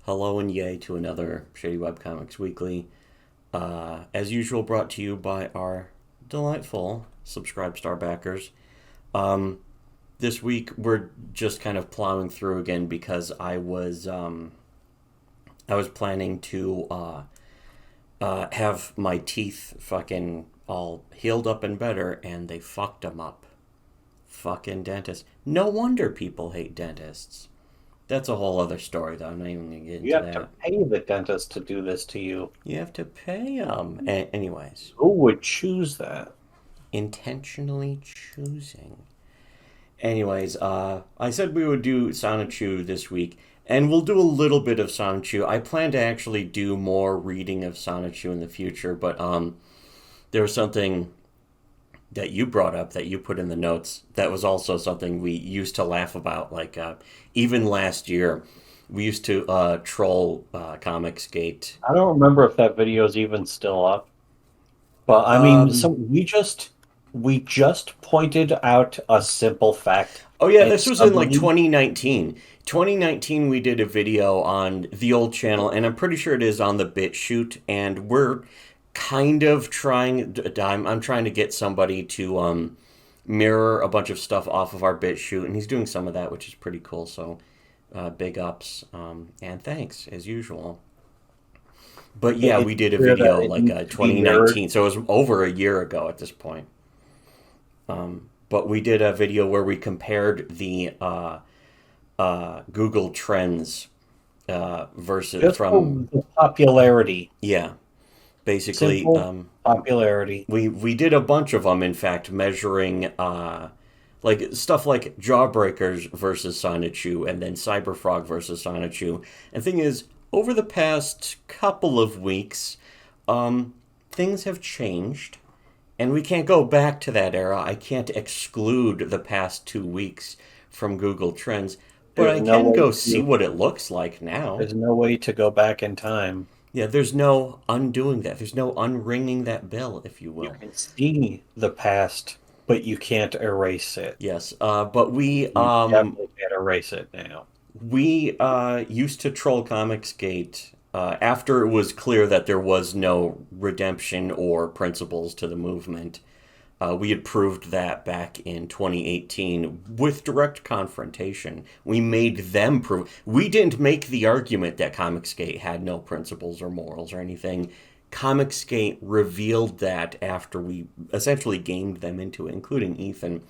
Hello and yay to another Shittywebcomics Weekly. As usual, brought to you by our delightful Subscribe Star backers. Um, this week, we're just kind of plowing through again because I was planning to have my teeth fucking all healed up and better, and they fucked them up. Fucking dentists. No wonder people hate dentists. That's a whole other story, though. I'm not even going to get You into have to that. pay the dentist to do this to you. You have to pay them. Anyways, Who would choose that? intentionally choosing. Anyways, I said we would do Sonichu this week, and we'll do a little bit of Sonichu. I plan to actually do more reading of Sonichu in the future, but there was something that you brought up that you put in the notes that was also something we used to laugh about. Like even last year, we used to troll Comicsgate. I don't remember if that video is even still up. But I mean, Um, we just pointed out a simple fact, Oh yeah, and this was in like somebody 2019. 2019 we did a video on the old channel and I'm pretty sure it is on the BitChute and we're kind of trying I'm trying to get somebody to mirror a bunch of stuff off of our BitChute and he's doing some of that which is pretty cool. So big ups and thanks as usual. But yeah, it's we did a clear that video it like needs to be mirrored. 2019. So it was over a year ago at this point. But we did a video where we compared the Google Trends versus Just for from the popularity, yeah, basically simple popularity. we did a bunch of them. In fact, measuring like stuff like Jawbreakers versus Sonichu, and then Cyberfrog versus Sonichu. And thing is, over the past couple of weeks, things have changed. And we can't go back to that era. I can't exclude the past 2 weeks from Google Trends, but There's I no can way go see what it looks like now. there's no way to go back in time. Yeah, there's no undoing that. There's no unringing that bell, if you You will. can see the past, but you can't erase it. Yes, but You definitely can't erase it now. we used to troll Comicsgate after it was clear that there was no redemption or principles to the movement. We had proved that back in 2018 with direct confrontation. We made them prove. We didn't make the argument that Comicsgate had no principles or morals or anything. Comicsgate revealed that after we essentially gamed them into it, including Ethan.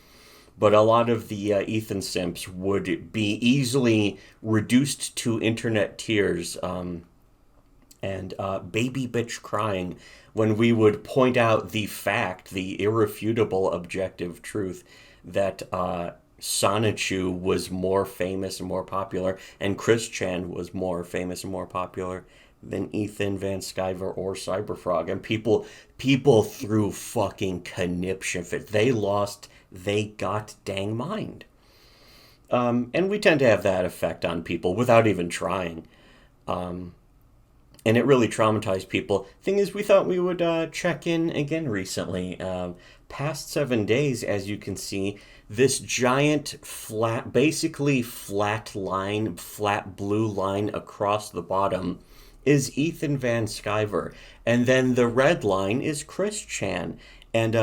But a lot of the Ethan simps would be easily reduced to internet tears and baby bitch crying when we would point out the fact, the irrefutable objective truth that Sonichu was more famous and more popular, and Chris Chan was more famous and more popular than Ethan Van Sciver or Cyberfrog. And people threw fucking conniption fit. They lost they got dang mind. And we tend to have that effect on people without even trying. And it really traumatized people. Thing is, we thought we would check in again recently. Past 7 days, as you can see, this giant flat, basically flat line, flat blue line across the bottom is Ethan Van Sciver. And then the red line is Chris Chan. And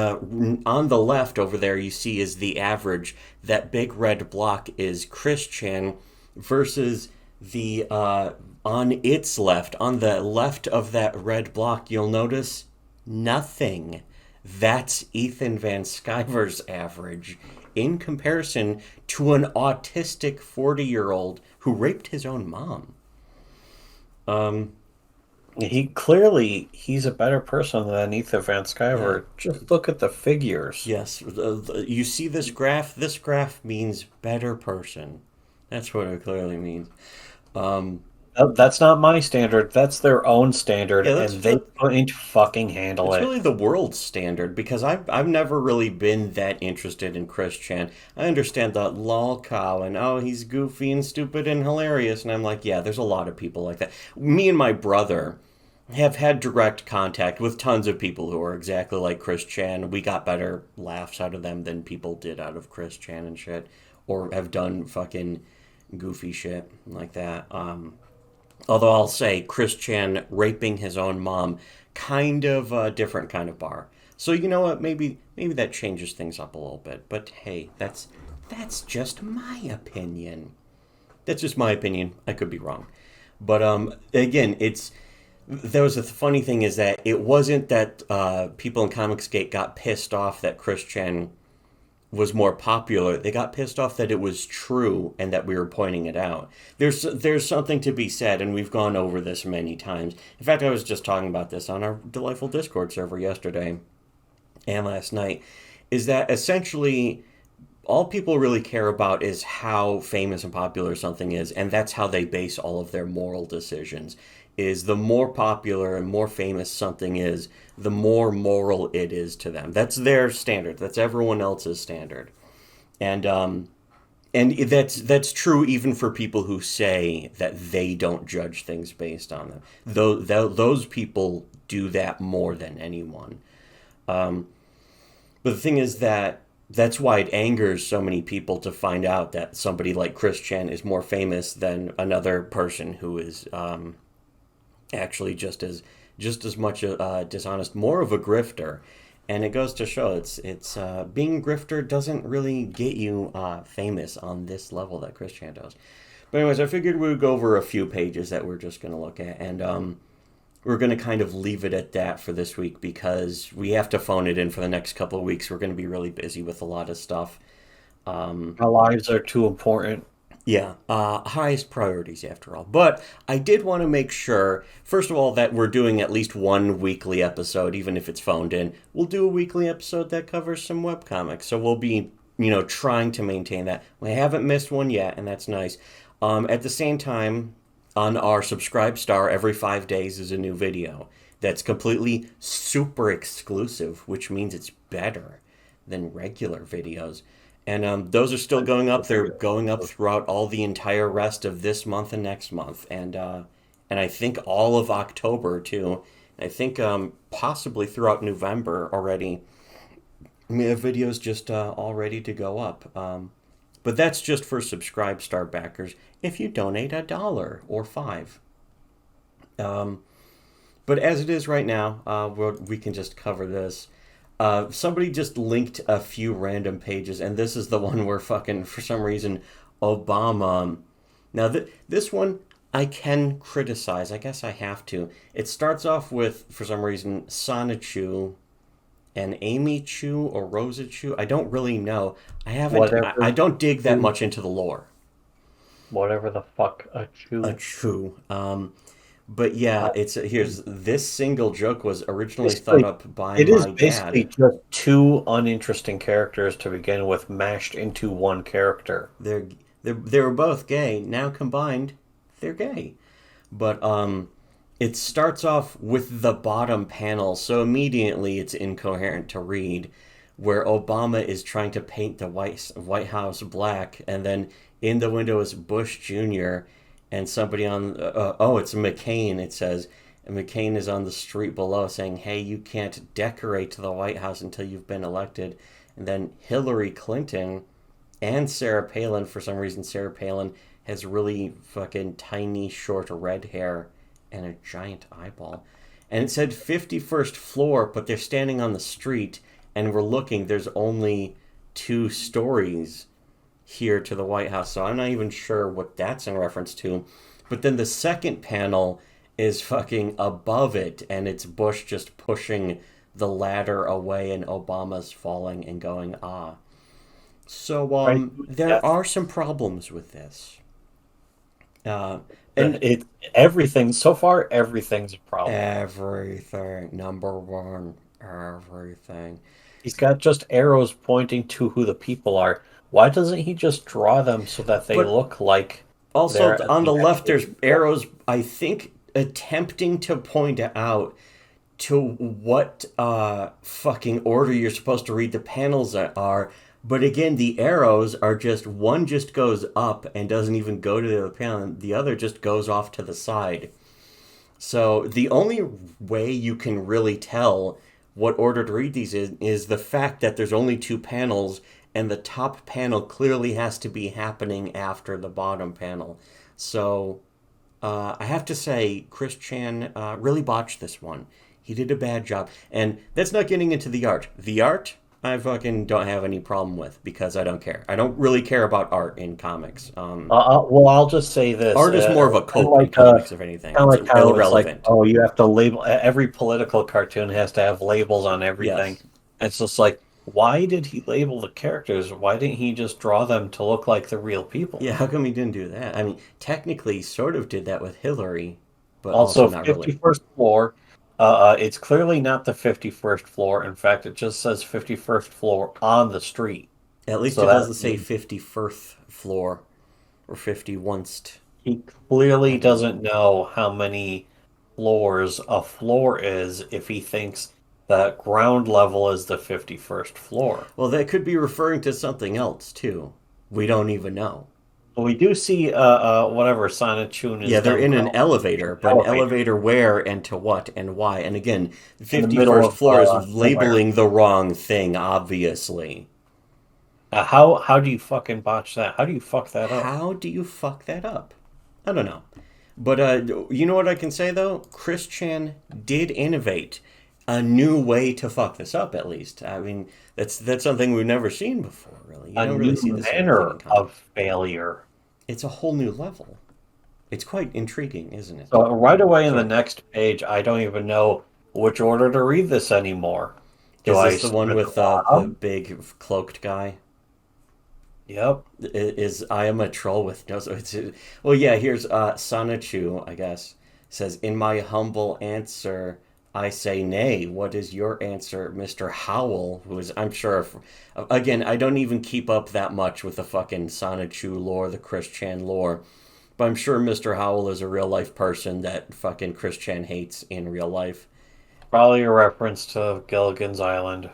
on the left over there, you see is the average. That big red block is Chris Chan versus the on its left, on the left of that red block, you'll notice nothing. That's Ethan Van Sciver's average in comparison to an autistic 40-year-old who raped his own mom. Um, He's a better person than Ethan Van yeah. Sciver. Just look at the figures. Yes, you see this graph? This graph means better person. That's what it clearly means. Um, That's not my standard. That's their own standard, yeah, and they couldn't fucking handle it's it. really the world standard because I've never really been that interested in Chris Chan. I understand the lol cow and oh he's goofy and stupid and hilarious and I'm like yeah there's a lot of people like that. Me and my brother have had direct contact with tons of people who are exactly like Chris Chan. We got better laughs out of them than people did out of Chris Chan and shit, or have done fucking goofy shit like that. Although I'll say Chris Chan raping his own mom, kind of a different kind of bar. So you know what? Maybe that changes things up a little bit. But hey, that's just my opinion. That's just my opinion. I could be wrong. But again, it's there was a funny thing is that it wasn't that people in Comicsgate got pissed off that Chris Chan was more popular. They got pissed off that it was true and that we were pointing it out. There's something to be said, and we've gone over this many times. In fact, I was just talking about this on our delightful Discord server yesterday and last night. Is that essentially all people really care about is how famous and popular something is, and that's how they base all of their moral decisions. Is the more popular and more famous something is, the more moral it is to them. That's their standard. That's everyone else's standard, and that's true even for people who say that they don't judge things based on them. Those people do that more than anyone. But the thing is that that's why it angers so many people to find out that somebody like Chris Chan is more famous than another person who is actually just as much dishonest, more of a grifter. And it goes to show it's being a grifter doesn't really get you famous on this level that Chris Chan does. But anyways, I figured we would go over a few pages that we're just going to look at, and we're going to kind of leave it at that for this week because we have to phone it in for the next couple of weeks. We're going to be really busy with a lot of stuff. Our lives are too important. Yeah, highest priorities after all. But I did want to make sure, first of all, that we're doing at least one weekly episode, even if it's phoned in. We'll do a weekly episode that covers some webcomics. So we'll be, trying to maintain that. We haven't missed one yet, and that's nice. At the same time, on our Subscribe Star, every 5 days is a new video that's completely super exclusive, which means it's better than regular videos. And those are still going up. They're going up throughout all the entire rest of this month and next month, and I think all of October too. I think possibly throughout November already. We have videos just all ready to go up. But that's just for Subscribe Star backers. If you donate $1 or $5. But as it is right now, we can just cover this. Somebody just linked a few random pages, and this is the one where fucking, for some reason, Obama. Now, this one I can criticize. I guess I have to. It starts off with, for some reason, Sonichu and Amy Chu or Rosa Chu. I don't really know. I haven't. I don't dig that much into the lore. Whatever the fuck a chew. A Chu. But yeah, it's here's this single joke was originally thought up by It is my basically dad. just two uninteresting characters to begin with, mashed into one character. They were both gay. Now combined, they're gay. But it starts off with the bottom panel, so immediately it's incoherent to read, where Obama is trying to paint the White House black, and then in the window is Bush Jr. and somebody on it's McCain. It says, and McCain is on the street below saying, "Hey, you can't decorate the White House until you've been elected." And then Hillary Clinton and Sarah Palin, for some reason, Sarah Palin has really fucking tiny, short red hair and a giant eyeball. And it said 51st floor, but they're standing on the street, and we're looking. There's only 2 stories here to the White House, so I'm not even sure what that's in reference to. But then the second panel is fucking above it, and it's Bush just pushing the ladder away, and Obama's falling and going, ah. So, Right? there are some problems with this. And Everything so far, everything's a problem. everything, number one, everything. He's got just arrows pointing to who the people are. Why doesn't he just draw them so that they But look like also they're at on the the left, actual there's people? arrows, I think, attempting to point out to what fucking order you're supposed to read the panels are. But again, the arrows are just one just goes up and doesn't even go to the other panel, and the other just goes off to the side. So the only way you can really tell what order to read these is the fact that there's only 2 panels, and the top panel clearly has to be happening after the bottom panel. So I have to say, Chris Chan really botched this one. He did a bad job. And that's not getting into the art. The art, I fucking don't have any problem with because I don't care. I don't really care about art in comics. Well, I'll just say this: Art is more of a kind of cope in like comics, if anything. It's how it's like, irrelevant. oh, you have to label every political cartoon has to have labels on everything. Yes. It's just like, why did he label the characters? Why didn't he just draw them to look like the real people? Yeah, how come he didn't do that? I mean, technically, he sort of did that with Hillary, but also Also, not really. 51st floor. It's clearly not the 51st floor. In fact, it just says 51st floor on the street. At least So it that doesn't say means 51st floor or 51st. he I clearly don't know. doesn't know how many floors a floor is if he thinks that ground level is the 51st floor. Well, that could be referring to something else, too. We don't even know. But we do see whatever Sonichu Yeah, is they're them in an crawling elevator, an but an elevator elevator where and to what and why? And again, the in the middle 51st of floor is nowhere. labeling the wrong thing, obviously. How do you fucking botch that? How do you fuck that up? How do you fuck that up? I don't know. But you know what I can say though? Chris Chan did innovate a new way to fuck this up. At least, I mean, that's something we've never seen before. Really, you A don't really new see this sort of thing in manner of comics. failure. It's a whole new level. It's quite intriguing, isn't it? So right away in the Sorry, next page, I don't even know which order to read this anymore. Do is I this the start one at the with the bottom? big cloaked guy? Yep. Is I am a troll with no. So it's well, yeah. Here's Sonichu, I guess, says in my humble answer. I say nay. What is your answer, Mr. Howell? Who is, I'm sure, again, I don't even keep up that much with the fucking Sonichu lore, the Chris Chan lore. But I'm sure Mr. Howell is a real life person that fucking Chris Chan hates in real life. Probably a reference to Gilligan's Island.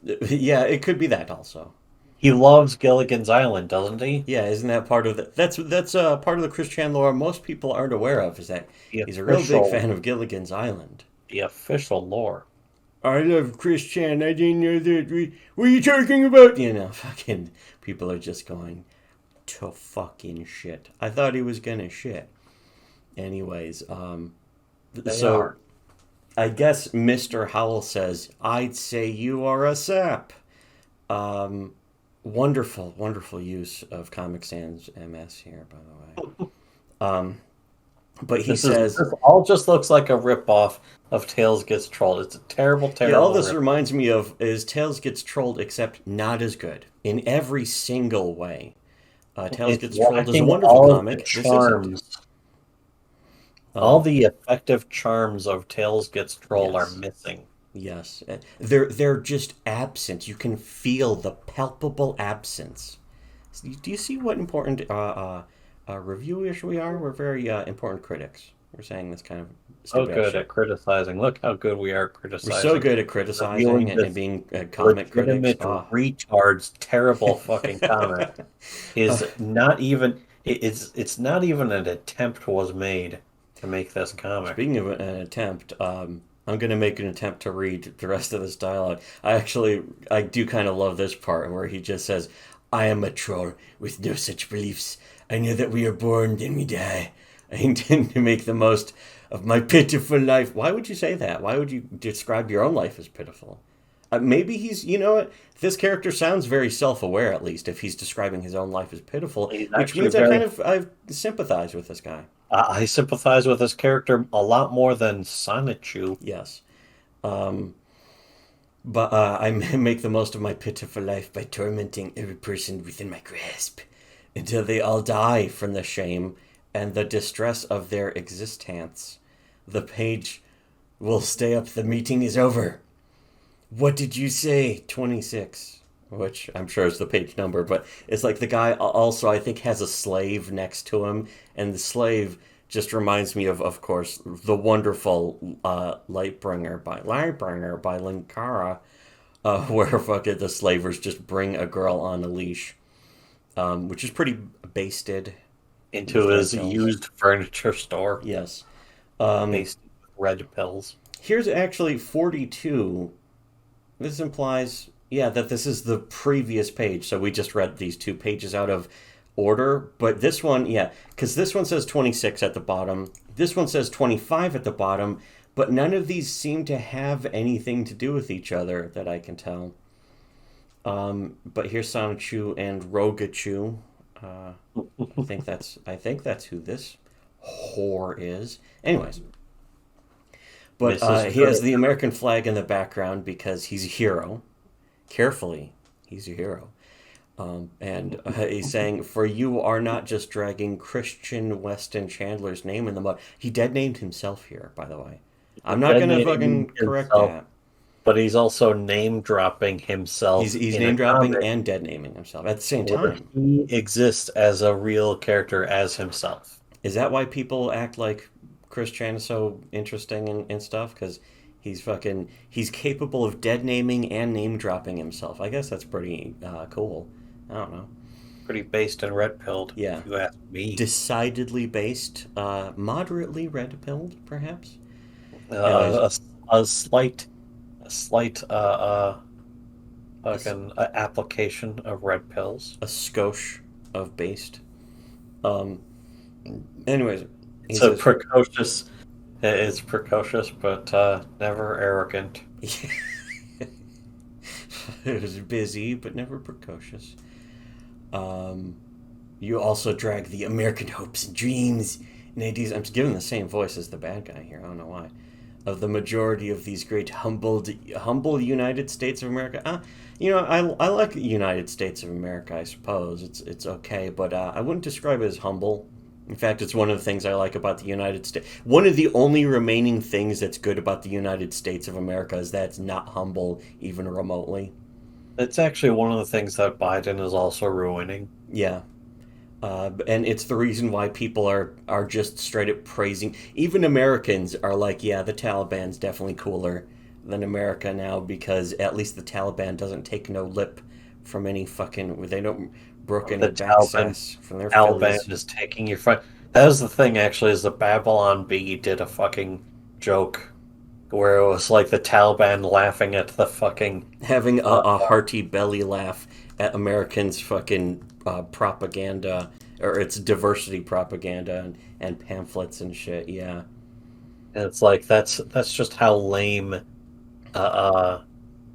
Yeah, it could be that also. He loves Gilligan's Island, doesn't he? Yeah, isn't that part of the that's part of the Chris Chan lore most people aren't aware of is that The he's a real big official, fan of Gilligan's Island. the official lore. I love Chris Chan. I didn't know that. What are you talking about? You know, fucking people are just going to fucking shit. I thought he was gonna shit. Anyways, They so are. I guess Mr. Howell says, I'd say you are a sap. Um, wonderful, wonderful use of Comic Sans MS here, by the way. Um, but he says, This all just looks like a ripoff of Tails Gets Trolled. It's a terrible, yeah, all terrible this rip. reminds me of is Tails Gets Trolled, except not as good in every single way. Tails It's Gets Trolled is a lacking wonderful all of the comic. This isn't. charms. All Um, the effective charms of Tails Gets Trolled are yes, missing. yes, they're just absent. You can feel the palpable absence. Do you see what important reviewish we are? We're very important critics. We're saying this kind of So stupid ass good at shit. criticizing. Look how good we are We're so criticizing. good at criticizing Reviewing and this being comic critics. legitimate Ah. retard's terrible fucking comic is not even it's not even an attempt was made to make this comic. Speaking of an attempt, I'm going to make an attempt to read the rest of this dialogue. I do kind of love this part where he just says, I am a troll with no such beliefs. I know that we are born, then we die. I intend to make the most of my pitiful life. Why would you say that? Why would you describe your own life as pitiful? Maybe he's, you know what? This character sounds very self-aware, at least, if he's describing his own life as pitiful, He's which actually means I very kind of I sympathize with this guy. I sympathize with this character a lot more than Sonichu. Yes. Um, but I make the most of my pitiful life by tormenting every person within my grasp until they all die from the shame and the distress of their existence. The page will stay up. The meeting is over. What did you say? 26. Which I'm sure is the page number, but it's like the guy also, I think, has a slave next to him, and the slave just reminds me of course, the wonderful Lightbringer by Linkara, where fucking the slavers just bring a girl on a leash, which is pretty basted. Into These red his pills. used furniture store Yes. Um, based with red pills. Here's actually 42. This implies, yeah, that this is the previous page. So we just read these two pages out of order, but this one, yeah, because this one says 26 at the bottom. This one says 25 at the bottom, but none of these seem to have anything to do with each other that I can tell. But here's Sonichu and Rogachu. I think that's who this whore is. Anyways, but he has the American flag in the background because he's a hero. Carefully, he's a hero. And he's saying, "For you are not just dragging Christian Weston Chandler's name in the mud." He dead named himself here, by the way. I'm not gonna fucking correct that. But he's also name dropping himself. He's name dropping and dead naming himself at the same time. He exists as a real character as himself. Is that why people act like Chris Chan is so interesting and stuff? Because he's capable of dead naming and name dropping himself. I guess that's pretty cool. I don't know. Pretty based and red pilled, Yeah. if you ask me. Decidedly based, moderately red pilled, perhaps. A slight application of red pills. A skosh of based. Anyways, So precocious. It's precocious, but never arrogant. It was busy, but never precocious. You also drag the American hopes and dreams and ideas. I'm giving the same voice as the bad guy here. I don't know why. Of the majority of these great humble United States of America. I like the United States of America. I suppose it's okay, but I wouldn't describe it as humble. In fact, it's one of the things I like about the United States. One of the only remaining things that's good about the United States of America is that it's not humble, even remotely. It's actually one of the things that Biden is also ruining. Yeah. And it's the reason why people are just straight up praising. Even Americans are like, yeah, the Taliban's definitely cooler than America now because at least the Taliban doesn't take no lip from any fucking. They don't brook any backsass from their Taliban fillies. is taking your front. That was the thing, actually, is the Babylon Bee did a fucking joke where it was like the Taliban laughing at the fucking Having a hearty belly laugh at Americans' fucking propaganda or its diversity propaganda and pamphlets and shit. Yeah, and it's like that's just how lame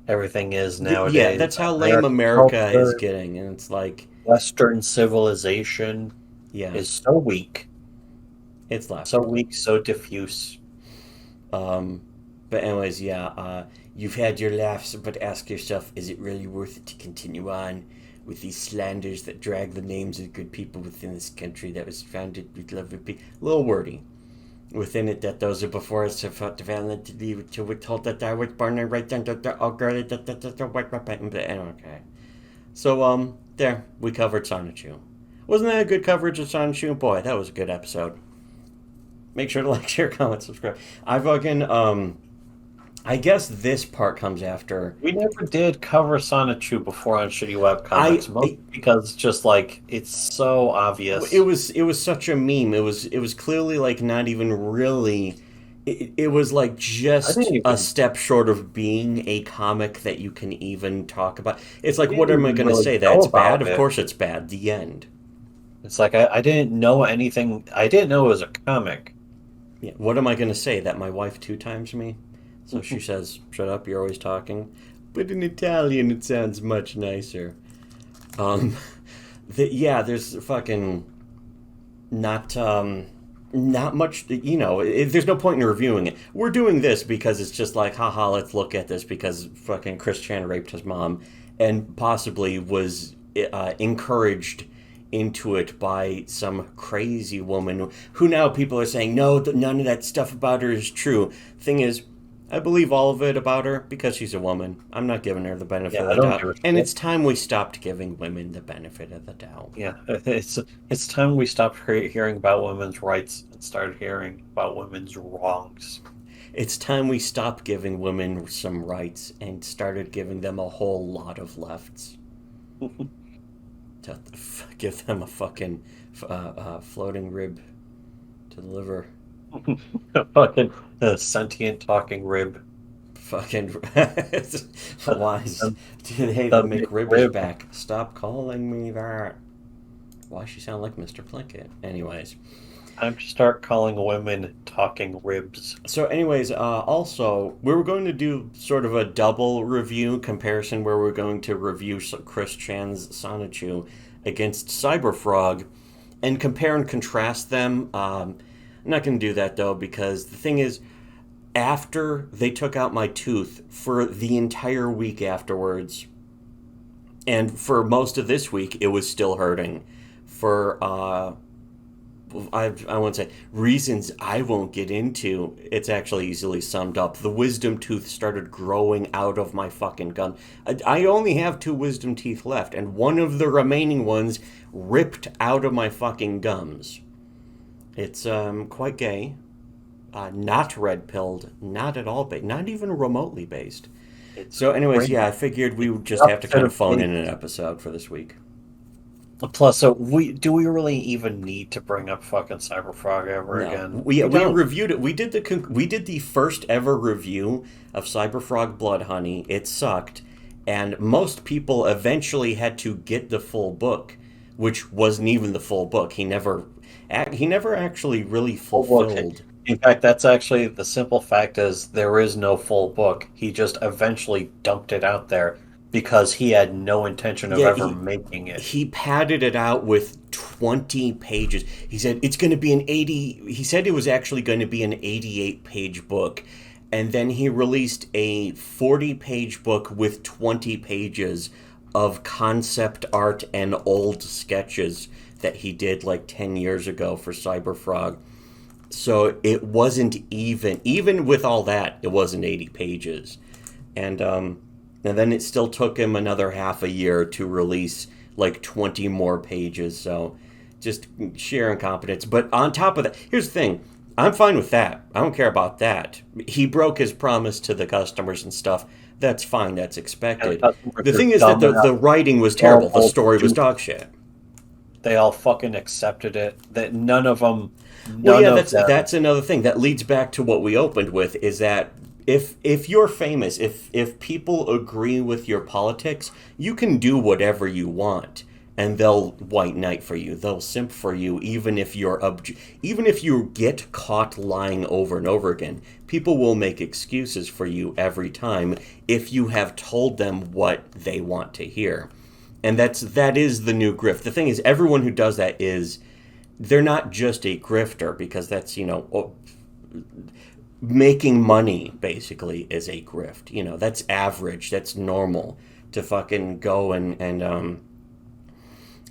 everything is nowadays. Yeah, that's how lame America is getting, and it's like Western civilization yeah, is so weak, it's laughable. so diffuse. But anyways, yeah, you've had your laughs, but ask yourself, is it really worth it to continue on with these slanders that drag the names of good people within this country that was founded with love of people? A little wordy. Within it, that those are before us have fought to withhold that I was born and right under the okay. So, there, we covered Sonichu. Wasn't that a good coverage of Sonichu? Boy, that was a good episode. Make sure to like, share, comment, subscribe. I guess this part comes after. We never did cover Sonichu before on Shitty Webcomics, mostly because just like it's so obvious. It was such a meme. It was clearly like not even really. It was like just a step short of being a comic that you can even talk about. It's like, what am I going to say? That it's bad? Of course it's bad. The end. It's like I didn't know anything. I didn't know it was a comic. Yeah. What am I going to say? That my wife 2 times me? So she says, "Shut up, you're always talking." But in Italian, it sounds much nicer. There's fucking not much. There's no point in reviewing it. We're doing this because it's just like, haha, let's look at this because fucking Chris Chan raped his mom and possibly was encouraged into it by some crazy woman who now people are saying, no, none of that stuff about her is true. Thing is, I believe all of it about her because she's a woman. I'm not giving her the benefit of the doubt. And it's time we stopped giving women the benefit of the doubt. Yeah, it's time we stopped hearing about women's rights and started hearing about women's wrongs. It's time we stopped giving women some rights and started giving them a whole lot of lefts. To give them a fucking floating rib to the liver. Fucking sentient talking rib. Fucking wise. Hey, the McRib is back. Stop calling me that. Why she sound like Mr. Plinkett? Anyways. Time to start calling women talking ribs. So, anyways, also, we were going to do sort of a double review comparison where we're going to review Chris Chan's Sonichu against Cyberfrog and compare and contrast them. I'm not going to do that, though, because the thing is, after they took out my tooth for the entire week afterwards, and for most of this week, it was still hurting. For I won't say reasons I won't get into. It's actually easily summed up. The wisdom tooth started growing out of my fucking gum. I only have two wisdom teeth left, and one of the remaining ones ripped out of my fucking gums. It's quite gay. Not red pilled, not at all based, not even remotely based. So, anyways, yeah, I figured we would just have to kind of phone in an episode for this week. Plus, so do we really even need to bring up fucking Cyberfrog ever again? We reviewed it. We did the first ever review of Cyberfrog Blood Honey. It sucked, and most people eventually had to get the full book, which wasn't even the full book. He never actually really fulfilled. In fact, that's actually the simple fact is there is no full book. He just eventually dumped it out there because he had no intention of ever making it. He padded it out with 20 pages. He said it's going to be he said it was actually going to be an 88-page book. And then he released a 40-page book with 20 pages of concept art and old sketches that he did like 10 years ago for Cyberfrog. So it wasn't even with all that, it wasn't 80 pages. And then it still took him another half a year to release like 20 more pages. So just sheer incompetence. But on top of that, here's the thing. I'm fine with that. I don't care about that. He broke his promise to the customers and stuff. That's fine. That's expected. The thing is that the writing was terrible. The story was dog shit. They all fucking accepted it. That none of them... Well, yeah, that's another thing. That leads back to what we opened with, is that if you're famous, if people agree with your politics, you can do whatever you want, and they'll white knight for you. They'll simp for you, even if you get caught lying over and over again. People will make excuses for you every time if you have told them what they want to hear. And that is the new grift. The thing is, everyone who does that they're not just a grifter, because that's, making money basically is a grift. That's average. That's normal to fucking go and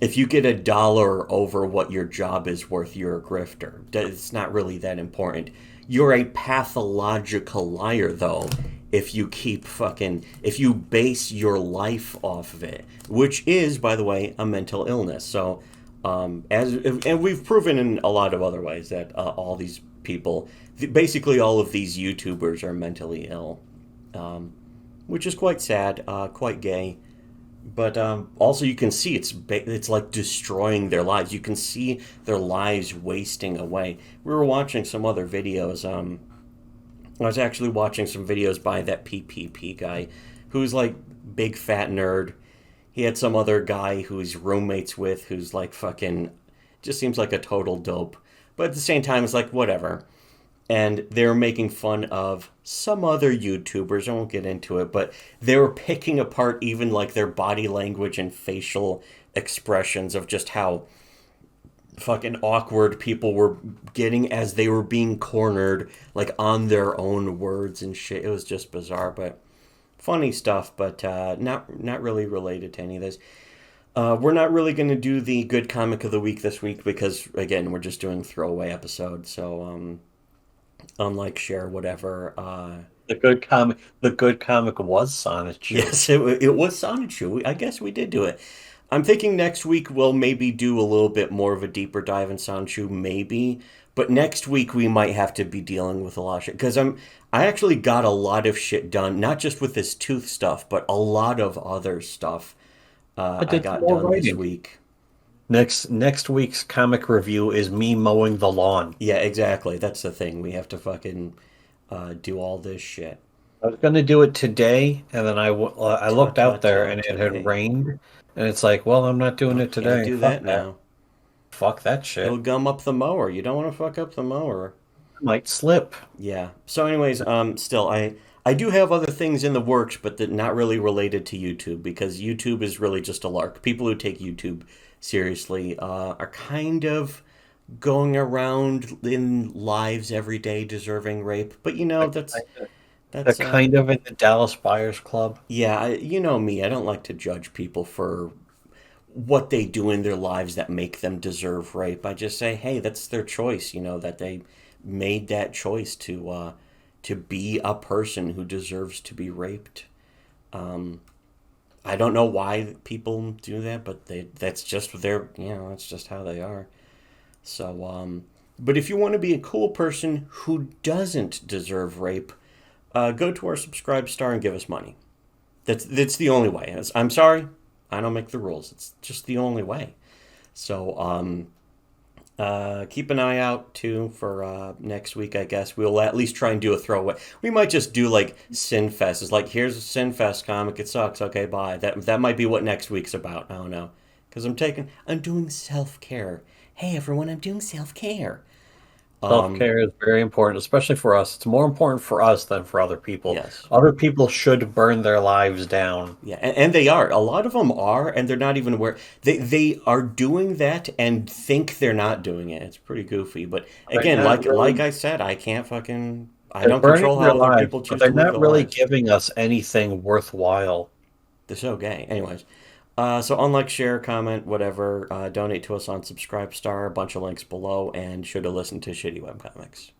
if you get $1 over what your job is worth, you're a grifter. It's not really that important. You're a pathological liar, though, if you if you base your life off of it, which is, by the way, a mental illness. So, and we've proven in a lot of other ways that all these people, basically all of these YouTubers, are mentally ill, which is quite sad, quite gay. But also you can see it's like destroying their lives. You can see their lives wasting away. We were watching some other videos. I was actually watching some videos by that PPP guy, who's like big fat nerd. He had some other guy who he's roommates with who's like fucking, just seems like a total dope. But at the same time, it's like, whatever. And they were making fun of some other YouTubers. I won't get into it, but they were picking apart even like their body language and facial expressions of just how fucking awkward people were getting as they were being cornered, like on their own words and shit. It was just bizarre, but funny stuff, but not really related to any of this. We're not really going to do the good comic of the week this week because, again, we're just doing throwaway episodes. So, unlike share whatever. The good comic was Sonichu. Yes, it was Sonichu. I guess we did do it. I'm thinking next week we'll maybe do a little bit more of a deeper dive in Sonichu, maybe. But next week we might have to be dealing with a lot of shit. Because I actually got a lot of shit done, not just with this tooth stuff, but a lot of other stuff I got done this week. Next week's comic review is me mowing the lawn. Yeah, exactly. That's the thing. We have to fucking do all this shit. I was going to do it today, and then I looked out there, and it had rained. And it's like, well, I'm not doing it today. Can't do that now. fuck that It'll shit. gum up the mower. You don't want to fuck up the mower. I might slip. Yeah. So, anyways, still, I do have other things in the works, but that not really related to YouTube because YouTube is really just a lark. People who take YouTube seriously are kind of going around in lives every day deserving rape. But They're they're that's kind of in the Dallas Buyers Club. yeah, you know me. I don't like to judge people for what they do in their lives that make them deserve rape. I just say, hey, that's their choice. You know that they made that choice to be a person who deserves to be raped. Um, I don't know why people do that, but that's just their that's just how they are. So but if you want to be a cool person who doesn't deserve rape, go to our subscribe star and give us money. That's the only way. I'm sorry, I don't make the rules. It's just the only way. So keep an eye out too for next week. I guess we'll at least try and do a throwaway. We might just do like Sinfest. It's like here's a Sinfest comic. It sucks. Okay, bye. That might be what next week's about. I don't know because I'm doing self care. Hey everyone, I'm doing self care. Um, Self-care is very important, especially for us. It's more important for us than for other people. yes. Other people should burn their lives down. Yeah, and they are. A lot of them are, and they're not even aware. They are doing that and think they're not doing it. It's pretty goofy. But They're again, not like really, I said, I they're don't burning control their how other lives, people but choose they're to live not their really lives. giving us anything worthwhile. They're so gay. Anyways, so unlike, share, comment, whatever, donate to us on Subscribe Star. A bunch of links below, and should have listened to Shitty Webcomics.